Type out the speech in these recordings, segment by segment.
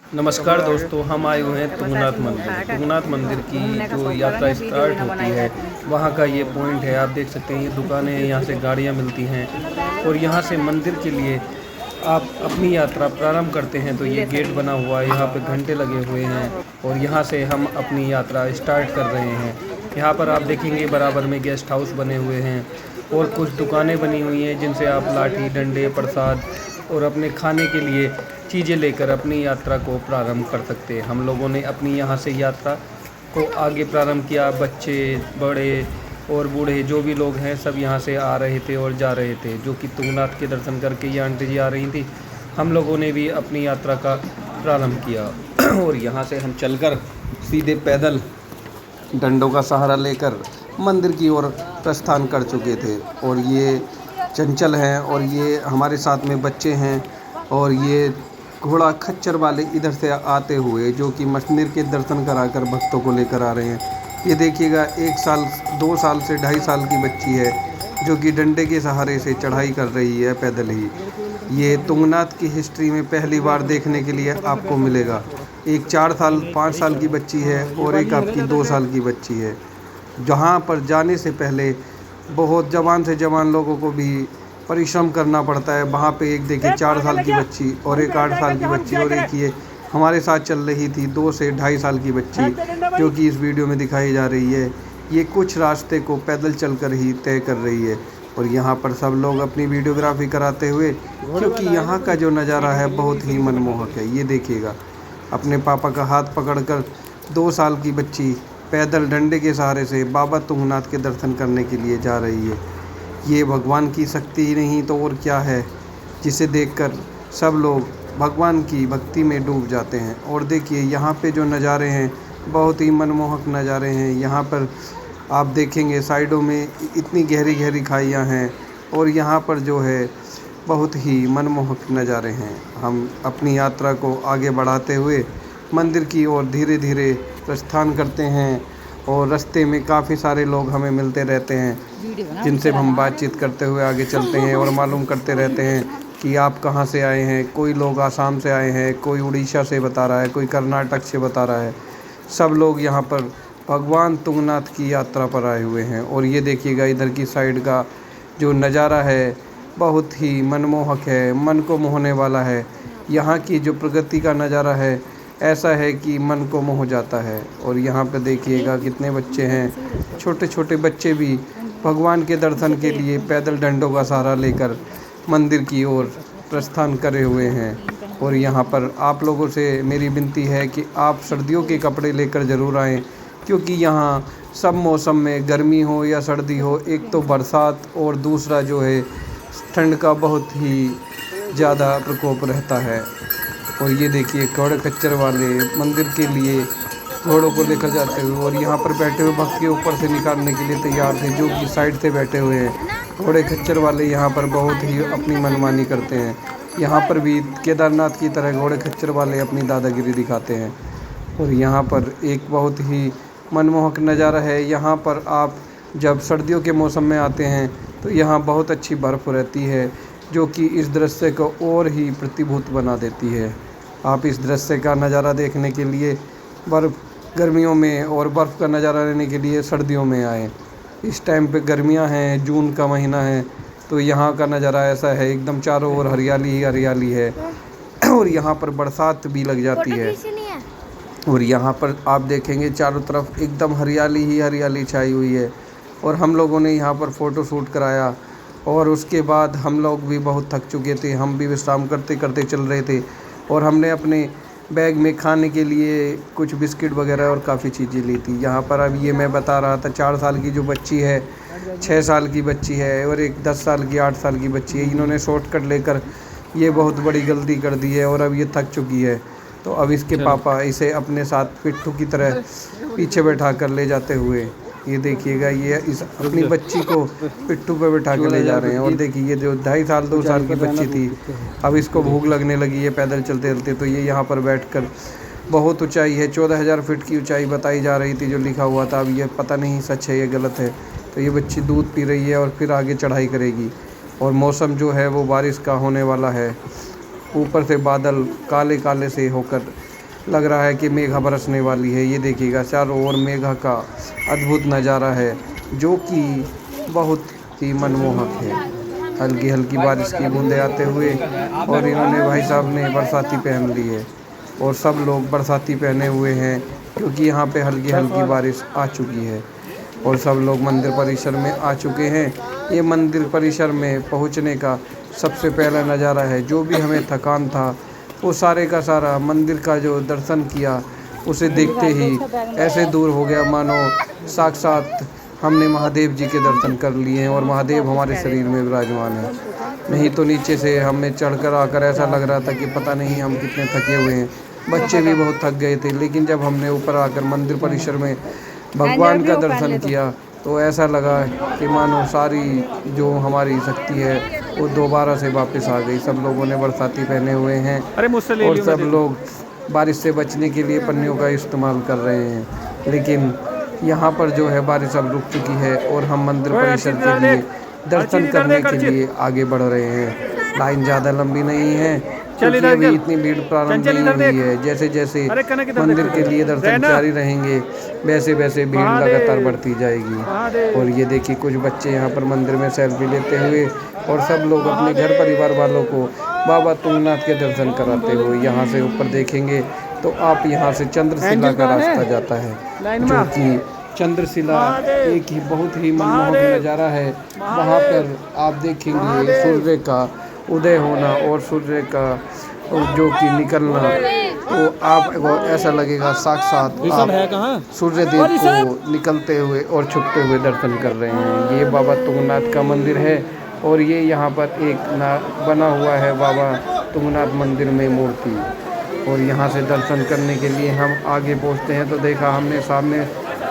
नमस्कार दोस्तों, हम आए हुए हैं तुंगनाथ मंदिर। तुंगनाथ मंदिर की जो यात्रा स्टार्ट होती है वहाँ का ये पॉइंट है। आप देख सकते हैं ये दुकानें हैं, यहाँ से गाड़ियाँ मिलती हैं और यहाँ से मंदिर के लिए आप अपनी यात्रा प्रारंभ करते हैं तो ये गेट बना हुआ है, यहाँ पे घंटे लगे हुए हैं और यहाँ से हम अपनी यात्रा स्टार्ट कर रहे हैं। यहाँ पर आप देखेंगे बराबर में गेस्ट हाउस बने हुए हैं और कुछ दुकानें बनी हुई हैं जिनसे आप लाठी, डंडे, प्रसाद और अपने खाने के लिए चीज़ें लेकर अपनी यात्रा को प्रारंभ कर सकते हैं। हम लोगों ने अपनी यहाँ से यात्रा को आगे प्रारंभ किया। बच्चे, बड़े और बूढ़े जो भी लोग हैं सब यहाँ से आ रहे थे और जा रहे थे, जो कि तुंगनाथ के दर्शन करके ये आंटी जी आ रही थी। हम लोगों ने भी अपनी यात्रा का प्रारंभ किया और यहाँ से हम चलकर सीधे पैदल डंडों का सहारा लेकर मंदिर की ओर प्रस्थान कर चुके थे। और ये चंचल हैं और ये हमारे साथ में बच्चे हैं और ये घोड़ा खच्चर वाले इधर से आते हुए जो कि मंदिर के दर्शन कराकर भक्तों को लेकर आ रहे हैं। ये देखिएगा 1 साल 2 साल से 2.5 साल की बच्ची है जो कि डंडे के सहारे से चढ़ाई कर रही है पैदल ही। ये तुंगनाथ की हिस्ट्री में पहली बार देखने के लिए आपको मिलेगा। एक 4 साल 5 साल की बच्ची है और एक आपकी 2 साल की बच्ची है। जहाँ पर जाने से पहले बहुत जवान से जवान लोगों को भी परिश्रम करना पड़ता है। वहाँ पे एक देखिए 4 साल की बच्ची और एक 8 साल की बच्ची और एक ये हमारे साथ चल रही थी 2 से 2.5 साल की बच्ची जो कि इस वीडियो में दिखाई जा रही है। ये कुछ रास्ते को पैदल चलकर ही तय कर रही है और यहाँ पर सब लोग अपनी वीडियोग्राफी कराते हुए, क्योंकि यहाँ का जो नज़ारा है बहुत ही मनमोहक है। ये देखिएगा अपने पापा का हाथ पकड़कर 2 साल की बच्ची पैदल डंडे के सहारे से बाबा तुंगनाथ के दर्शन करने के लिए जा रही है। ये भगवान की शक्ति ही नहीं तो और क्या है, जिसे देखकर सब लोग भगवान की भक्ति में डूब जाते हैं। और देखिए यहाँ पे जो नज़ारे हैं बहुत ही मनमोहक नज़ारे हैं। यहाँ पर आप देखेंगे साइडों में इतनी गहरी गहरी खाइयाँ हैं और यहाँ पर जो है बहुत ही मनमोहक नज़ारे हैं। हम अपनी यात्रा को आगे बढ़ाते हुए मंदिर की ओर धीरे धीरे प्रस्थान करते हैं और रास्ते में काफ़ी सारे लोग हमें मिलते रहते हैं जिनसे हम बातचीत करते हुए आगे चलते हैं और मालूम करते रहते हैं कि आप कहाँ से आए हैं। कोई लोग आसाम से आए हैं, कोई उड़ीसा से बता रहा है, कोई कर्नाटक से बता रहा है। सब लोग यहाँ पर भगवान तुंगनाथ की यात्रा पर आए हुए हैं। और ये देखिएगा इधर की साइड का जो नज़ारा है बहुत ही मनमोहक है, मन को मोहने वाला है। यहाँ की जो प्रगति का नज़ारा है ऐसा है कि मन को मोह जाता है। और यहाँ पे देखिएगा कितने बच्चे हैं, छोटे छोटे बच्चे भी भगवान के दर्शन के लिए पैदल डंडों का सहारा लेकर मंदिर की ओर प्रस्थान करे हुए हैं। और यहाँ पर आप लोगों से मेरी विनती है कि आप सर्दियों के कपड़े लेकर ज़रूर आएँ, क्योंकि यहाँ सब मौसम में गर्मी हो या सर्दी हो, एक तो बरसात और दूसरा जो है ठंड का बहुत ही ज़्यादा प्रकोप रहता है। और ये देखिए घोड़े खच्चर वाले मंदिर के लिए घोड़ों को लेकर जाते हुए और यहाँ पर बैठे हुए भक्त के ऊपर से निकालने के लिए तैयार थे, जो कि साइड से बैठे हुए हैं। घोड़े खच्चर वाले यहाँ पर बहुत ही अपनी मनमानी करते हैं। यहाँ पर भी केदारनाथ की तरह घोड़े खच्चर वाले अपनी दादागिरी दिखाते हैं। और यहाँ पर एक बहुत ही मनमोहक नज़ारा है। यहाँ पर आप जब सर्दियों के मौसम में आते हैं तो यहाँ बहुत अच्छी बर्फ़ रहती है, जो कि इस दृश्य को और ही प्रतिभूत बना देती है। आप इस दृश्य का नज़ारा देखने के लिए बर्फ़ गर्मियों में और बर्फ़ का नज़ारा लेने के लिए सर्दियों में आएँ। इस टाइम पे गर्मियां हैं, जून का महीना है, तो यहाँ का नज़ारा ऐसा है एकदम चारों ओर हरियाली ही हरियाली है। और यहाँ पर बरसात भी लग जाती है और यहाँ पर आप देखेंगे चारों तरफ एकदम हरियाली ही हरियाली छाई हुई है। और हम लोगों ने यहाँ पर फ़ोटो शूट कराया और उसके बाद हम लोग भी बहुत थक चुके थे, हम भी विश्राम करते करते चल रहे थे। और हमने अपने बैग में खाने के लिए कुछ बिस्किट वगैरह और काफ़ी चीज़ें ली थी। यहाँ पर अब ये मैं बता रहा था 4 साल की जो बच्ची है, 6 साल की बच्ची है और एक 10 साल की 8 साल की बच्ची है। इन्होंने शॉर्टकट लेकर ये बहुत बड़ी गलती कर दी है और अब ये थक चुकी है। तो अब इसके पापा इसे अपने साथ पिट्ठू की तरह पीछे बैठा कर ले जाते हुए, ये देखिएगा ये इस अपनी बच्ची को पिट्ठू पे बैठा के ले जा रहे हैं। और देखिए ये जो 2.5 साल 2 साल की बच्ची थी, अब इसको भूख लगने लगी है पैदल चलते चलते, तो ये यहाँ पर बैठकर बहुत ऊंचाई है, 14,000 फीट की ऊंचाई बताई जा रही थी जो लिखा हुआ था। अब ये पता नहीं सच है या गलत है। तो ये बच्ची दूध पी रही है और फिर आगे चढ़ाई करेगी। और मौसम जो है वो बारिश का होने वाला है। ऊपर से बादल काले काले से होकर लग रहा है कि मेघा बरसने वाली है। ये देखिएगा चारों ओर मेघा का अद्भुत नज़ारा है जो कि बहुत ही मनमोहक है। हल्की हल्की बारिश की बूंदें आते हुए, और इन्होंने भाई साहब ने बरसाती पहन ली है और सब लोग बरसाती पहने हुए हैं क्योंकि यहाँ पे हल्की हल्की बारिश आ चुकी है और सब लोग मंदिर परिसर में आ चुके हैं। ये मंदिर परिसर में पहुँचने का सबसे पहला नज़ारा है। जो भी हमें थकान था वो सारे का सारा मंदिर का जो दर्शन किया उसे देखते ही ऐसे दूर हो गया मानो साक्षात हमने महादेव जी के दर्शन कर लिए हैं और महादेव हमारे शरीर में विराजमान है। नहीं तो नीचे से हमें चढ़कर आकर ऐसा लग रहा था कि पता नहीं हम कितने थके हुए हैं। बच्चे भी बहुत थक गए थे, लेकिन जब हमने ऊपर आकर मंदिर परिसर में भगवान का दर्शन किया तो ऐसा लगा कि मानो सारी जो हमारी शक्ति है वो दोबारा से वापस आ गई। सब लोगों ने बरसाती पहने हुए हैं और सब लोग बारिश से बचने के लिए पन्नियों का इस्तेमाल कर रहे हैं, लेकिन यहाँ पर जो है बारिश अब रुक चुकी है और हम मंदिर परिसर के लिए दर्शन करने के लिए आगे बढ़ रहे हैं। लाइन ज़्यादा लंबी नहीं है क्योंकि अभी इतनी भीड़ प्रारंभ नहीं हुई है। जैसे जैसे मंदिर के लिए दर्शन जारी रहेंगे वैसे वैसे भीड़ लगातार बढ़ती जाएगी। और ये देखिए कुछ बच्चे यहाँ पर मंदिर में सेल्फी लेते हुए और सब लोग अपने घर परिवार वालों को बाबा तुंगनाथ के दर्शन कराते हुए। यहाँ से ऊपर देखेंगे तो आप यहाँ से चंद्रशिला का रास्ता जाता है जो कि चंद्रशिला एक ही बहुत ही मनमोहक नज़ारा है। वहाँ पर आप देखेंगे सूर्य का उदय होना और सूर्य का जो कि निकलना, तो आपको ऐसा लगेगा साक्षात आप सूर्य देव को निकलते हुए और छुपते हुए दर्शन कर रहे हैं। ये बाबा तुंगनाथ का मंदिर है और ये यहाँ पर एक बना हुआ है बाबा तुंगनाथ मंदिर में मूर्ति। और यहाँ से दर्शन करने के लिए हम आगे पहुँचते हैं तो देखा हमने सामने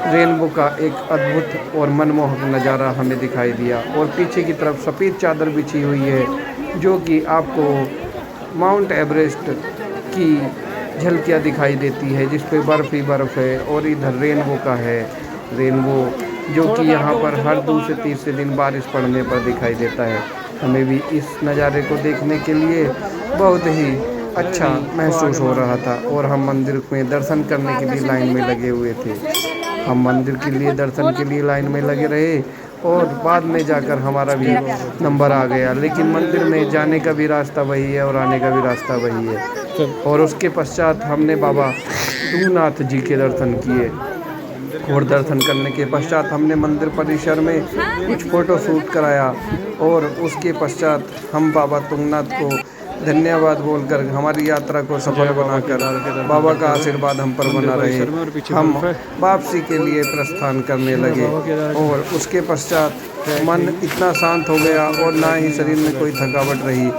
रेनबो का एक अद्भुत और मनमोहक नज़ारा हमें दिखाई दिया और पीछे की तरफ सफ़ेद चादर बिछी हुई है जो कि आपको माउंट एवरेस्ट की झलकियाँ दिखाई देती है जिस पे बर्फ़ ही बर्फ़ है। और इधर रेनबो का है, रेनबो जो कि यहाँ पर हर दूसरे तीसरे दिन बारिश पड़ने पर दिखाई देता है। हमें भी इस नज़ारे को देखने के लिए बहुत ही अच्छा महसूस हो रहा था और हम मंदिर में दर्शन करने के लिए लाइन में लगे हुए थे। हम मंदिर के लिए दर्शन के लिए लाइन में लगे रहे और बाद में जाकर हमारा भी नंबर आ गया, लेकिन मंदिर में जाने का भी रास्ता वही है और आने का भी रास्ता वही है। और उसके पश्चात हमने बाबा तुंगनाथ जी के दर्शन किए और दर्शन करने के पश्चात हमने मंदिर परिसर में कुछ फ़ोटो शूट कराया और उसके पश्चात हम बाबा तुंगनाथ को धन्यवाद बोलकर हमारी यात्रा को सफल बनाकर बाबा का आशीर्वाद हम पर बना रहे। हम वापसी के लिए प्रस्थान करने लगे और उसके पश्चात मन इतना शांत हो गया और ना ही शरीर में कोई थकावट रही,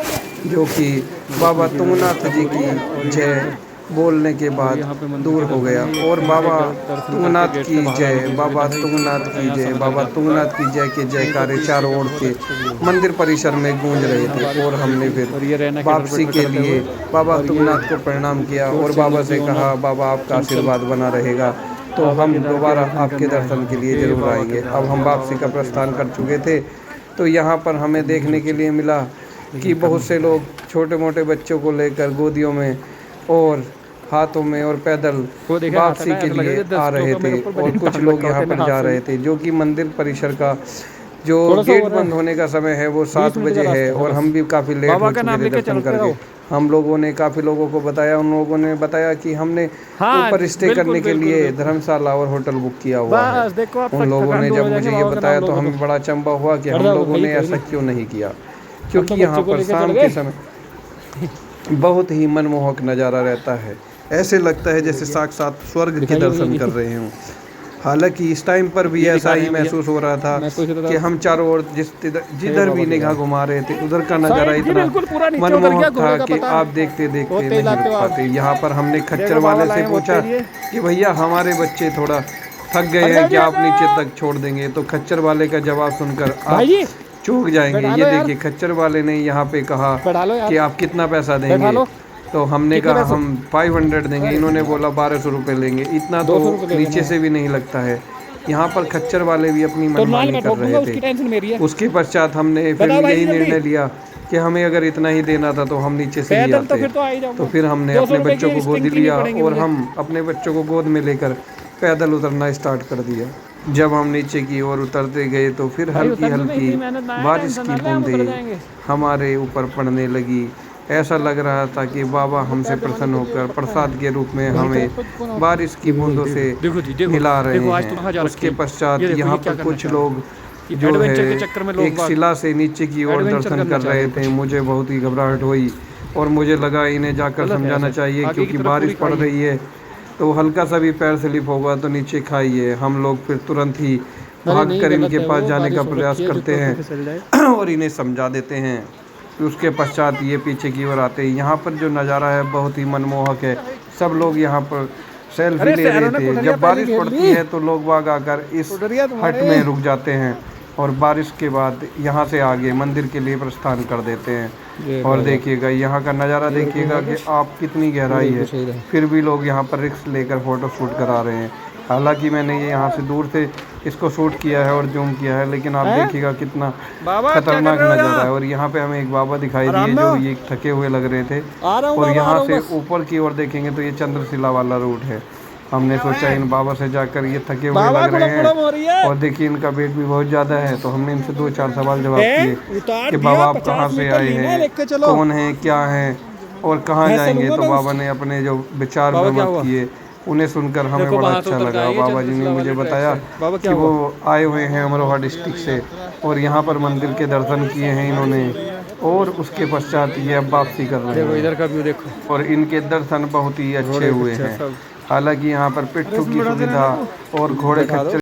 जो कि बाबा तुंगनाथ जी की जय बोलने के बाद दूर हो गया। और बाबा तुंगनाथ की जय, बाबा तुंगनाथ की जय, बाबा तुंगनाथ की जय के जयकारे चारों ओर के मंदिर परिसर में गूंज रहे थे। और हमने फिर वापसी के लिए बाबा तुंगनाथ को प्रणाम किया और बाबा से कहा बाबा आपका आशीर्वाद बना रहेगा तो हम दोबारा आपके दर्शन के लिए ज़रूर आएंगे। अब हम वापसी का प्रस्थान कर चुके थे तो यहाँ पर हमें देखने के लिए मिला कि बहुत से लोग छोटे मोटे बच्चों को लेकर गोदियों में और हाथों में और पैदल वापसी के लिए आ रहे थे और कुछ लोग यहाँ पर जा रहे थे, जो कि मंदिर परिसर का जो गेट बंद होने का समय है वो 7 बजे है और हम भी काफ़ी लेट हो चुके थे दर्शन करके। हम लोगों ने काफ़ी लोगों को बताया, उन लोगों ने बताया कि हमने ऊपर स्टे करने के लिए धर्मशाला और होटल बुक किया हुआ है। उन लोगों ने जब मुझे ये बताया तो हमें बड़ा अचंभा हुआ कि हम लोगों ने ऐसा क्यों नहीं किया, क्योंकि यहाँ पर शाम के समय बहुत ही मनमोहक नज़ारा रहता है। ऐसे लगता है जैसे साक्षात स्वर्ग के दर्शन कर रहे हों। हालांकि इस टाइम पर भी ऐसा ही महसूस हो रहा था कि हम चारों ओर जिधर भी निगाह घुमा रहे थे उधर का नज़ारा इतना मनमोहक था कि आप देखते देखते नहीं रुक पाते। यहाँ पर हमने खच्चर वाले से पूछा कि भैया हमारे बच्चे थोड़ा थक गए हैं, क्या आप नीचे तक छोड़ देंगे? तो खच्चर वाले का जवाब सुनकर आप चौंक जाएंगे। ये देखिए खच्चर वाले ने यहाँ पे कहा कि आप कितना पैसा देंगे? तो हमने कहा हम 500 देंगे, इन्होंने बोला 1200 रुपये लेंगे। इतना तो नीचे से भी नहीं लगता है। यहाँ पर खच्चर वाले भी अपनी मनमानी कर रहे थे। उसके पश्चात हमने फिर यही निर्णय लिया कि हमें अगर इतना ही देना था तो हम नीचे से ही आते। तो फिर हमने अपने बच्चों को गोद लिया और हम अपने बच्चों को गोद में लेकर पैदल उतरना स्टार्ट कर दिया। जब हम नीचे की ओर उतरते गए तो फिर हल्की हल्की बारिश की बूंदें हमारे ऊपर पड़ने लगी। ऐसा लग रहा था कि बाबा हमसे प्रसन्न होकर प्रसाद के रूप में हमें बारिश की बूंदों से मिला रहे हैं। उसके पश्चात यहाँ पर कुछ लोग जो है एक शिला से नीचे की ओर दर्शन कर रहे थे। मुझे बहुत ही घबराहट हुई और मुझे लगा इन्हें जाकर समझाना चाहिए, क्योंकि बारिश पड़ रही है तो हल्का सा भी पैर स्लिप होगा तो नीचे खाइए। हम लोग फिर तुरंत ही भागकर इनके पास जाने का प्रयास करते हैं और इन्हें समझा देते हैं। उसके पश्चात ये पीछे की ओर आते हैं। यहाँ पर जो नज़ारा है बहुत ही मनमोहक है। सब लोग यहाँ पर सेल्फी ले रहे थे। जब बारिश पड़ती है तो लोग बाग आकर इस हट में रुक जाते हैं और बारिश के बाद यहाँ से आगे मंदिर के लिए प्रस्थान कर देते हैं। और देखिएगा यहाँ का नज़ारा, देखिएगा कि आप कितनी गहराई है, फिर भी लोग यहाँ पर रिस्क लेकर फ़ोटो शूट करा रहे हैं। हालांकि मैंने ये यहाँ से दूर से इसको शूट किया है और जूम किया है, लेकिन आप देखिएगा कितना खतरनाक नज़ारा है। और यहाँ पे हमें एक बाबा दिखाई दिए जो ये थके हुए लग रहे थे। और यहाँ से ऊपर की ओर देखेंगे तो ये चंद्रशिला वाला रूट है। हमने सोचा इन बाबा से जाकर, ये थके हुए लग रहे हैं और देखिए इनका वेट भी बहुत ज़्यादा है। तो हमने इनसे 2-4 सवाल जवाब किए कि बाबा आप कहाँ से आए हैं, कौन हैं, क्या हैं और कहाँ जाएंगे। तो बाबा ने अपने जो विचार व्यक्त किए उन्हें सुनकर हमें बड़ा अच्छा लगा। बाबा जी ने मुझे बताया कि वो आए हुए हैं अमरोहा डिस्ट्रिक्ट से और यहाँ पर मंदिर के दर्शन किए हैं इन्होंने और उसके पश्चात ये अब वापसी कर रहे हैं। इधर का व्यू देखो। और इनके दर्शन बहुत ही अच्छे हुए हैं। हालांकि यहाँ पर पिट्ठू की सुविधा और घोड़े खच्चर